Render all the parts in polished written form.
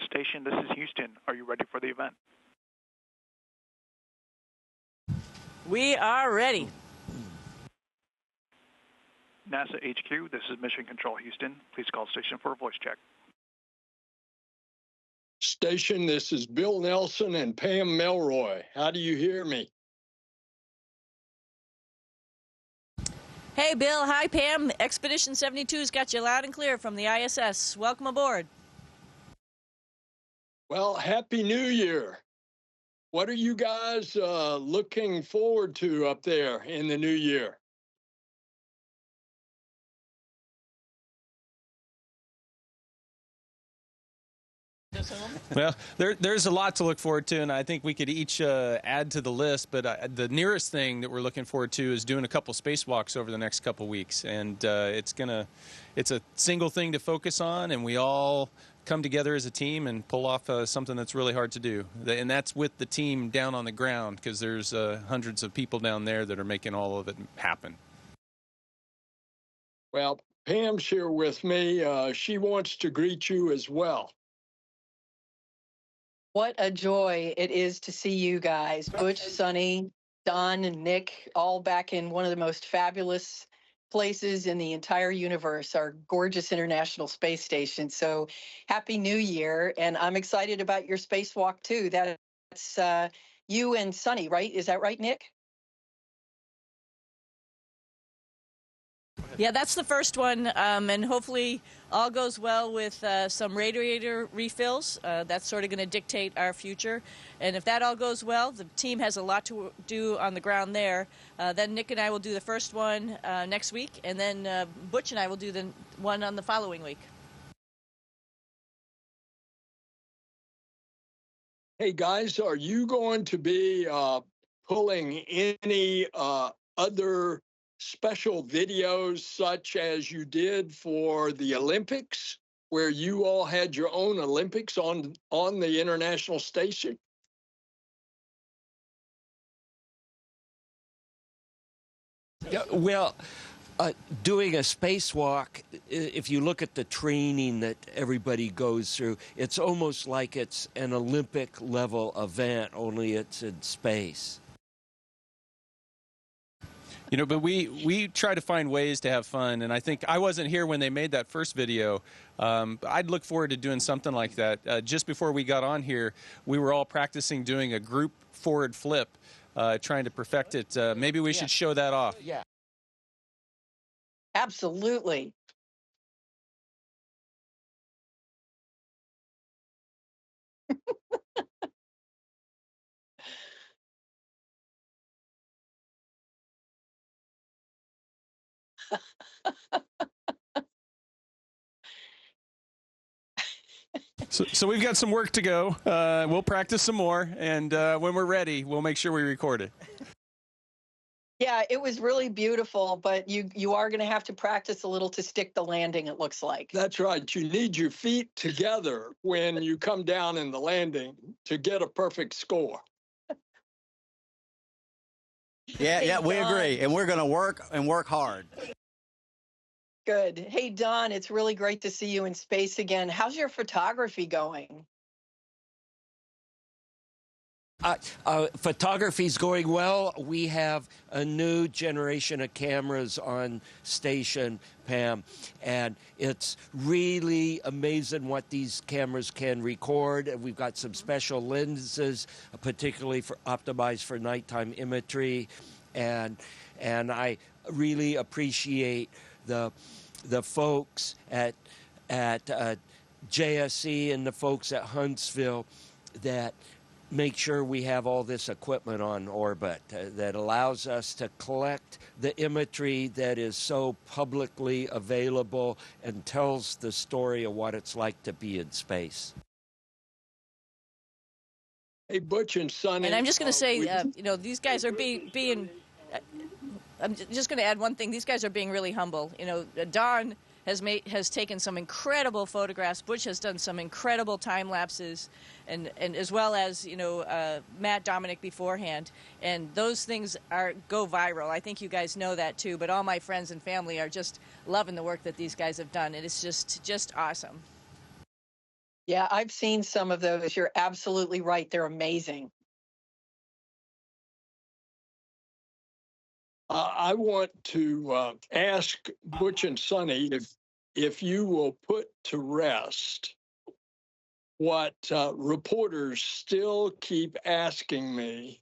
Station, this is Houston. Are you ready for the event? We are ready. NASA HQ, this is Mission Control Houston. Please call station for a voice check. Station, this is Bill Nelson and Pam Melroy. How do you hear me? Hey, Bill. Hi, Pam. Expedition 72's got you loud and clear from the ISS. Welcome aboard. Well, Happy New Year. What are you guys looking forward to up there in the new year? Well, there's a lot to look forward to, and I think we could each add to the list. But the nearest thing that we're looking forward to is doing a couple spacewalks over the next couple weeks, and it's a single thing to focus on, and we all come together as a team and pull off something that's really hard to do. And that's with the team down on the ground, because there's hundreds of people down there that are making all of it happen. Well, Pam's here with me. She wants to greet you as well. What a joy it is to see you guys, Butch, Sonny, Don, and Nick, all back in one of the most fabulous places in the entire universe, our gorgeous International Space Station. So Happy New Year, and I'm excited about your spacewalk too. That's you and Sonny, right? Is that right, Nick? Yeah, that's the first one, and hopefully all goes well with some radiator refills. That's sort of going to dictate our future. And if that all goes well, the team has a lot to do on the ground there. Then Nick and I will do the first one next week, and then Butch and I will do the one on the following week. Hey, guys, are you going to be pulling any other special videos such as you did for the Olympics, where you all had your own Olympics on the International Station? Yeah, well, doing a spacewalk, if you look at the training that everybody goes through, it's almost like it's an Olympic level event, only it's in space. You know, but we try to find ways to have fun, and I think I wasn't here when they made that first video. I'd look forward to doing something like that. Just before we got on here, we were all practicing doing a group forward flip, trying to perfect it. Maybe we should show that off. Yeah. Absolutely. So we've got some work to go. We'll practice some more, and when we're ready, we'll make sure we record it. Yeah, it was really beautiful, but you are going to have to practice a little to stick the landing, it looks like. That's right. You need your feet together when you come down in the landing to get a perfect score. Yeah, we agree. And we're going to work hard. Good. Hey, Don, it's really great to see you in space again. How's your photography going? Photography's going well. We have a new generation of cameras on station, Pam, and it's really amazing what these cameras can record. We've got some special lenses, particularly optimized for nighttime imagery, and I really appreciate the folks at JSC and the folks at Huntsville that make sure we have all this equipment on orbit that allows us to collect the imagery that is so publicly available and tells the story of what it's like to be in space. Hey, Butch and Sonny. And I'm just going to say, you know, these guys are being I'm just going to add one thing. These guys are being really humble. You know, Don has taken some incredible photographs. Butch has done some incredible time lapses, and as well as, you know, Matt Dominic beforehand. And those things go viral. I think you guys know that too. But all my friends and family are just loving the work that these guys have done. And it's just awesome. Yeah, I've seen some of those. You're absolutely right. They're amazing. I want to ask Butch and Sonny if you will put to rest what reporters still keep asking me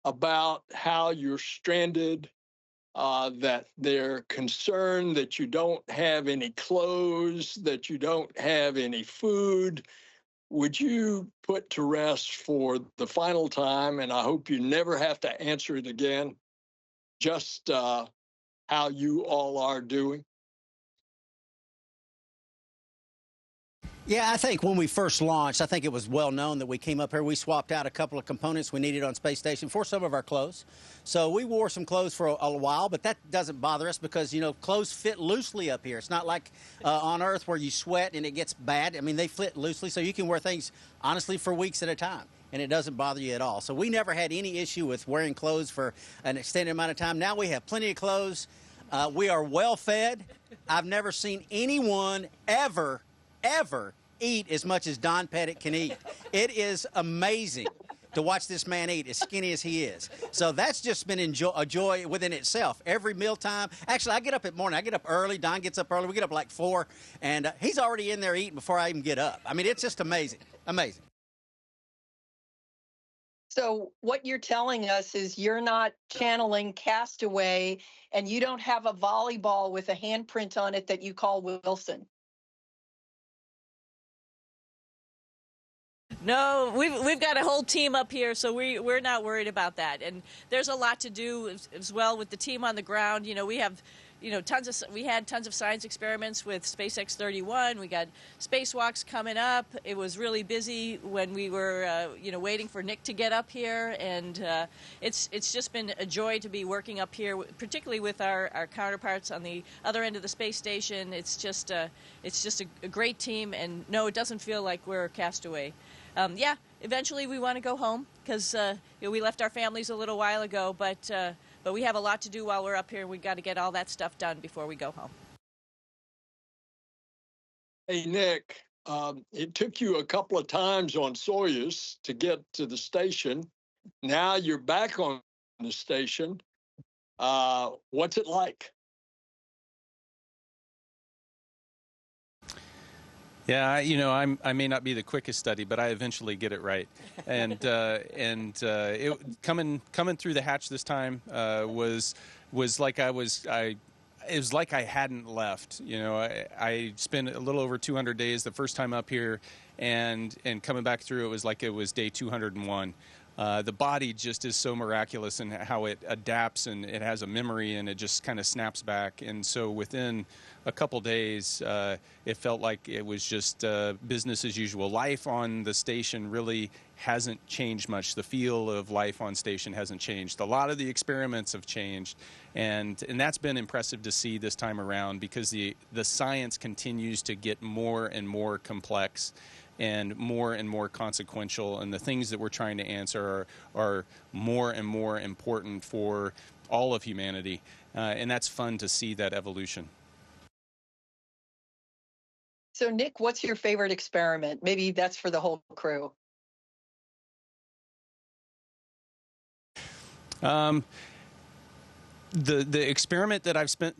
about how you're stranded, that they're concerned that you don't have any clothes, that you don't have any food. Would you put to rest for the final time, and I hope you never have to answer it again, just how you all are doing? Yeah, I think when we first launched, I think it was well known that we came up here. We swapped out a couple of components we needed on Space Station for some of our clothes. So we wore some clothes for a while, but that doesn't bother us because, you know, clothes fit loosely up here. It's not like on Earth where you sweat and it gets bad. I mean, they fit loosely, so you can wear things, honestly, for weeks at a time, and it doesn't bother you at all. So we never had any issue with wearing clothes for an extended amount of time. Now we have plenty of clothes. We are well fed. I've never seen anyone ever eat as much as Don Pettit can eat. It is amazing to watch this man eat, as skinny as he is. So that's just been a joy within itself. Every mealtime. Actually, I get up at morning. I get up early. Don gets up early. We get up like 4, and he's already in there eating before I even get up. I mean, it's just amazing. Amazing. So what you're telling us is you're not channeling Castaway, and you don't have a volleyball with a handprint on it that you call Wilson. No, we've got a whole team up here, so we're not worried about that. And there's a lot to do as well with the team on the ground. You know, we have, you know, we had tons of science experiments with SpaceX 31. We got spacewalks coming up. It was really busy when we were, you know, waiting for Nick to get up here, and it's just been a joy to be working up here, particularly with our counterparts on the other end of the space station. It's just a great team, and no, it doesn't feel like we're Castaway. Yeah, eventually we want to go home because you know, we left our families a little while ago, but we have a lot to do while we're up here. We've got to get all that stuff done before we go home. Hey, Nick, it took you a couple of times on Soyuz to get to the station. Now you're back on the station. What's it like? Yeah, you know, I may not be the quickest study, but I eventually get it right. And it coming through the hatch this time was like it was like I hadn't left. You know, I spent a little over 200 days the first time up here, and coming back through, it was like it was day 201. The body just is so miraculous in how it adapts, and it has a memory, and it just kind of snaps back. And so within a couple days, it felt like it was just business as usual. Life on the station really hasn't changed much. The feel of life on station hasn't changed. A lot of the experiments have changed, and that's been impressive to see this time around, because the science continues to get more and more complex and more consequential, and the things that we're trying to answer are more and more important for all of humanity, and that's fun to see that evolution. So, Nick, what's your favorite experiment? Maybe that's for the whole crew. The experiment that I've spent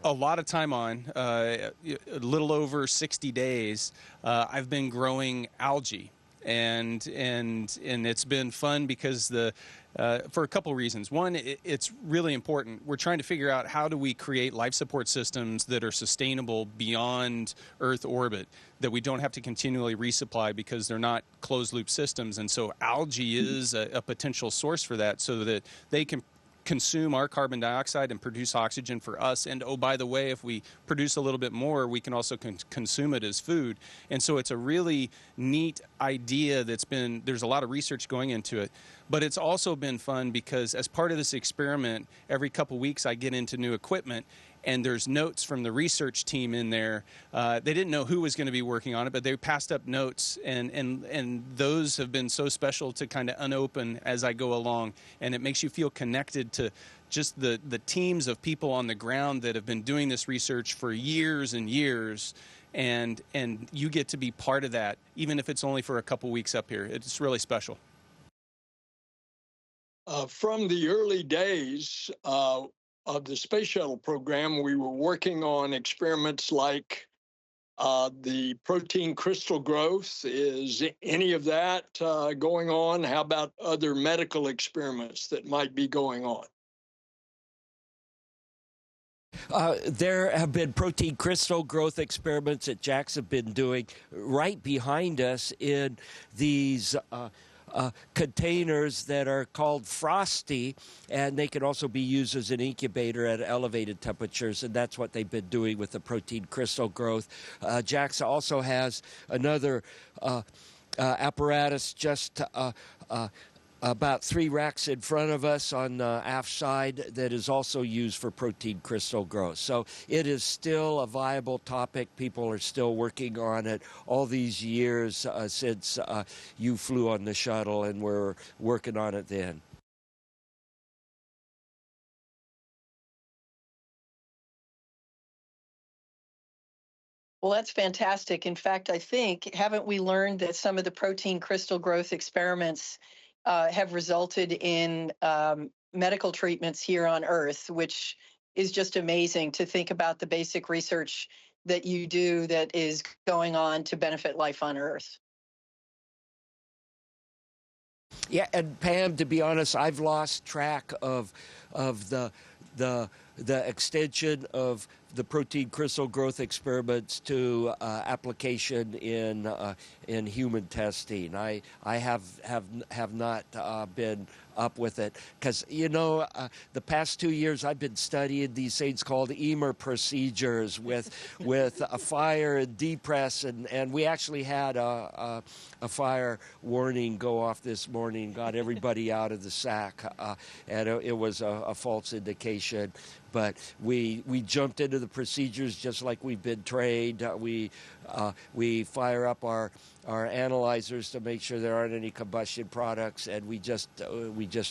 a lot of time on, a little over 60 days, I've been growing algae, and it's been fun because for a couple reasons. One, it's really important. We're trying to figure out how do we create life support systems that are sustainable beyond Earth orbit, that we don't have to continually resupply because they're not closed-loop systems. And so algae is a potential source for that, so that they can consume our carbon dioxide and produce oxygen for us. And oh, by the way, if we produce a little bit more, we can also consume it as food. And so it's a really neat idea there's a lot of research going into it. But it's also been fun because as part of this experiment, every couple weeks I get into new equipment, and there's notes from the research team in there. They didn't know who was going to be working on it, but they passed up notes, and those have been so special to kind of unopen as I go along, and it makes you feel connected to just the teams of people on the ground that have been doing this research for years and years, and you get to be part of that, even if it's only for a couple weeks up here. It's really special. From the early days of the space shuttle program, we were working on experiments like the protein crystal growth. Is any of that going on? How about other medical experiments that might be going on? There have been protein crystal growth experiments that JAXA have been doing right behind us in these containers that are called Frosty, and they can also be used as an incubator at elevated temperatures, and that's what they've been doing with the protein crystal growth. JAXA also has another apparatus just about 3 racks in front of us on the aft side that is also used for protein crystal growth. So it is still a viable topic. People are still working on it all these years since you flew on the shuttle, and we're working on it then. Well, that's fantastic. In fact, I think, haven't we learned that some of the protein crystal growth experiments have resulted in medical treatments here on Earth, which is just amazing to think about the basic research that you do that is going on to benefit life on Earth. Yeah, and Pam, to be honest, I've lost track of the extension of the protein crystal growth experiments to application in human testing. I have not been up with it because the past 2 years I've been studying these things called EMER procedures with a fire and depress, and we actually had a fire warning go off this morning, got everybody out of the sack, and it was a false indication. But we jumped into the procedures just like we've been trained. We fire up our analyzers to make sure there aren't any combustion products, and we just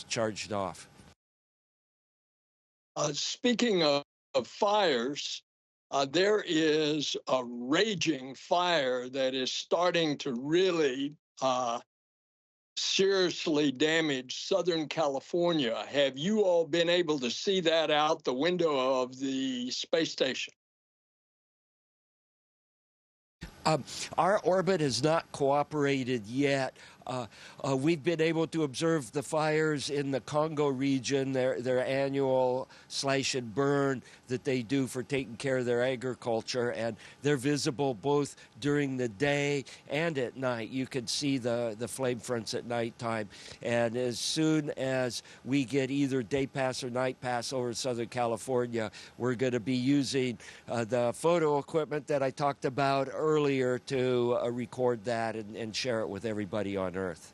charged off. Speaking of fires, there is a raging fire that is starting to really seriously damaged Southern California. Have you all been able to see that out the window of the space station? Our orbit has not cooperated yet. We've been able to observe the fires in the Congo region, their annual slash and burn that they do for taking care of their agriculture, and they're visible both during the day and at night. You can see the flame fronts at nighttime, and as soon as we get either day pass or night pass over Southern California, we're going to be using the photo equipment that I talked about earlier to record that and share it with everybody on Earth.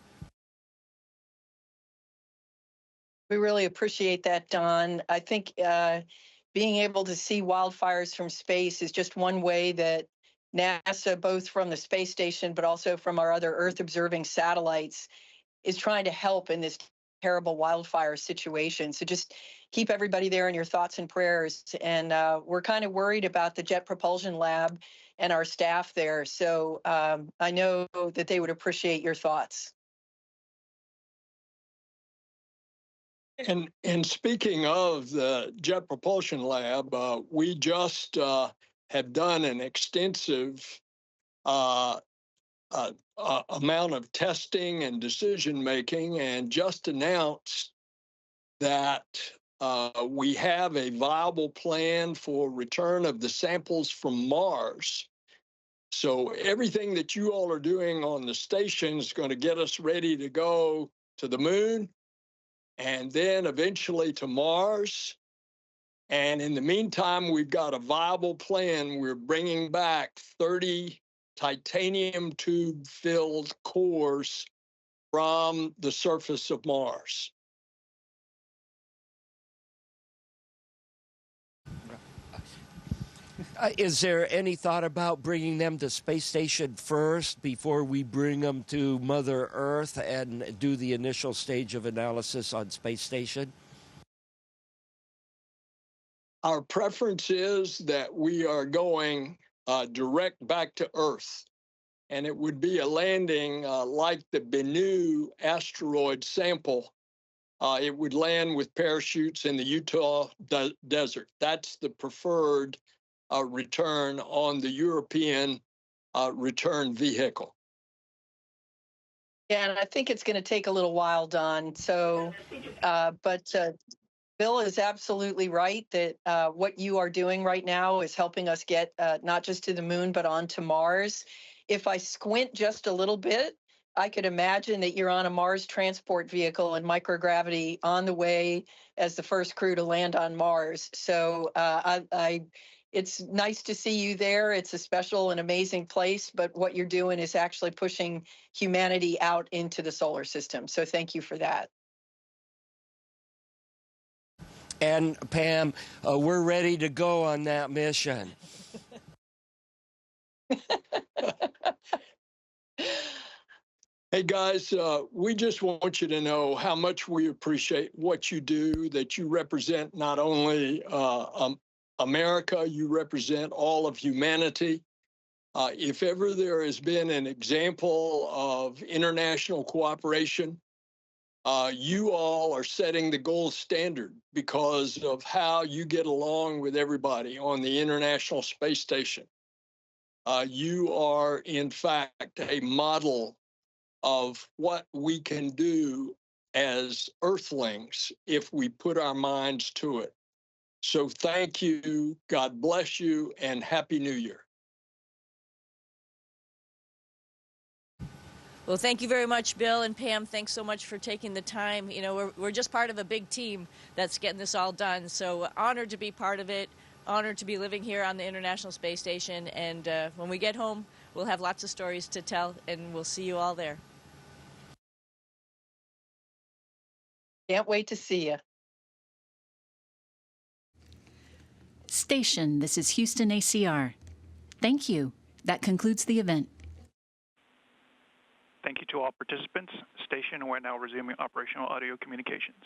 We really appreciate that, Don. I think being able to see wildfires from space is just one way that NASA, both from the space station but also from our other Earth-observing satellites, is trying to help in this terrible wildfire situation. So just keep everybody there in your thoughts and prayers. And we're kind of worried about the Jet Propulsion Lab and our staff there. So I know that they would appreciate your thoughts. And speaking of the Jet Propulsion Lab, we just have done an extensive amount of testing and decision making, and just announced that we have a viable plan for return of the samples from Mars. So everything that you all are doing on the station is going to get us ready to go to the moon, and then eventually to Mars. And in the meantime, we've got a viable plan. We're bringing back 30 titanium tube-filled cores from the surface of Mars. Is there any thought about bringing them to space station first before we bring them to Mother Earth and do the initial stage of analysis on space station? Our preference is that we are going direct back to Earth, and it would be a landing like the Bennu asteroid sample. It would land with parachutes in the Utah desert. That's the preferred return on the European return vehicle. Yeah, and I think it's going to take a little while, Don. So, but Bill is absolutely right that what you are doing right now is helping us get not just to the moon, but onto Mars. If I squint just a little bit, I could imagine that you're on a Mars transport vehicle in microgravity on the way as the first crew to land on Mars. So it's nice to see you there. It's a special and amazing place, but what you're doing is actually pushing humanity out into the solar system. So thank you for that. And Pam, we're ready to go on that mission. Hey guys, we just want you to know how much we appreciate what you do, that you represent not only America, you represent all of humanity. If ever there has been an example of international cooperation, you all are setting the gold standard because of how you get along with everybody on the International Space Station. You are, in fact, a model of what we can do as Earthlings if we put our minds to it. So thank you, God bless you, and Happy New Year. Well, thank you very much, Bill and Pam. Thanks so much for taking the time. You know, we're just part of a big team that's getting this all done. So honored to be part of it, honored to be living here on the International Space Station. And when we get home, we'll have lots of stories to tell, and we'll see you all there. Can't wait to see you. Station, this is Houston ACR. Thank you. That concludes the event. Thank you to all participants. Station, we're now resuming operational audio communications.